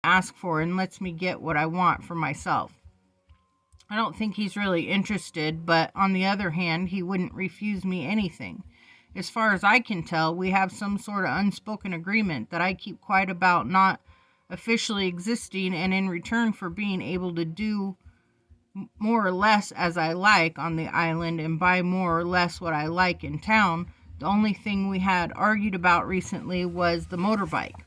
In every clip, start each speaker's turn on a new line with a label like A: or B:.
A: ask for and lets me get what I want for myself. I don't think he's really interested, but on the other hand, he wouldn't refuse me anything. As far as I can tell, we have some sort of unspoken agreement that I keep quiet about not officially existing, and in return for being able to do more or less as I like on the island and buy more or less what I like in town, the only thing we had argued about recently was the motorbike,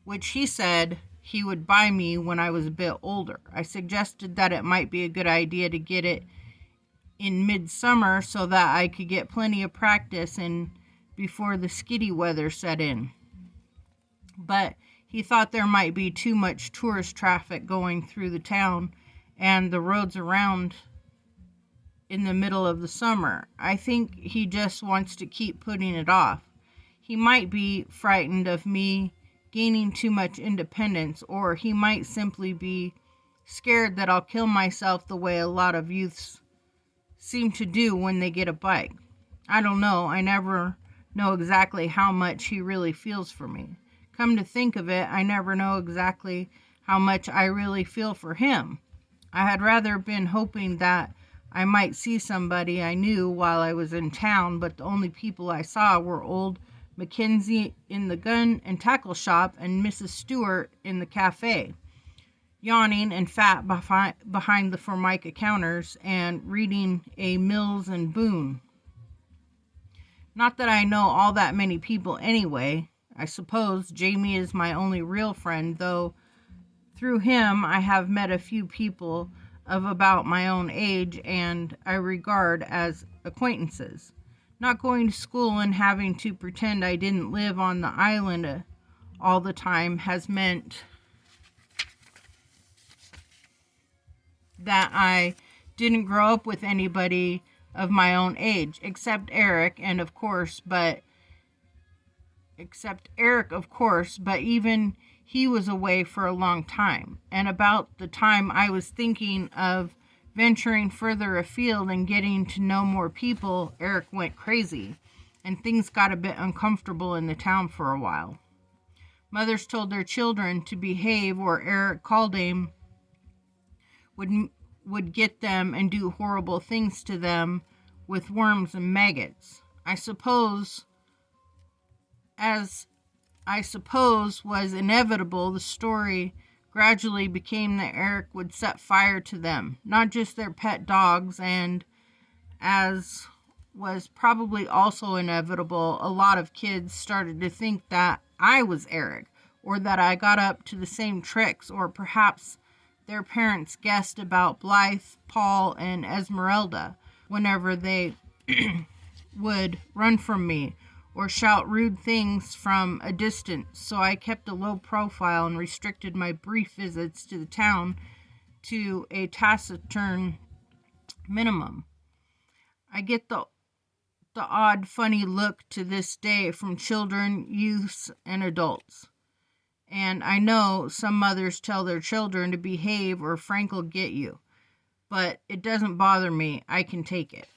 A: which he said he would buy me when I was a bit older. I suggested that it might be a good idea to get it in midsummer so that I could get plenty of practice and before the skiddy weather set in. But he thought there might be too much tourist traffic going through the town and the roads around in the middle of the summer. I think he just wants to keep putting it off. He might be frightened of me gaining too much independence, or he might simply be scared that I'll kill myself the way a lot of youths seem to do when they get a bike. I don't know. I never know exactly how much he really feels for me. Come to think of it, I never know exactly how much I really feel for him. I had rather been hoping that I might see somebody I knew while I was in town, but the only people I saw were old Mackenzie in the gun and tackle shop and Mrs. Stewart in the cafe, yawning and fat behind the Formica counters and reading a Mills and Boone. Not that I know all that many people anyway. I suppose Jamie is my only real friend, though through him I have met a few people of about my own age and I regard as acquaintances. Not going to school and having to pretend I didn't live on the island all the time has meant that I didn't grow up with anybody of my own age, except Eric, of course, but even he was away for a long time. And about the time I was thinking of venturing further afield and getting to know more people, Eric went crazy, and things got a bit uncomfortable in the town for a while. Mothers told their children to behave, or Eric Caldame would get them and do horrible things to them with worms and maggots. I suppose was inevitable, the story gradually became that Eric would set fire to them, not just their pet dogs, and as was probably also inevitable, a lot of kids started to think that I was Eric, or that I got up to the same tricks, or perhaps their parents guessed about Blythe, Paul, and Esmeralda whenever they would run from me or shout rude things from a distance, so I kept a low profile and restricted my brief visits to the town to a taciturn minimum. I get the odd, funny look to this day from children, youths, and adults. And I know some mothers tell their children to behave or Frank will get you. But it doesn't bother me. I can take it.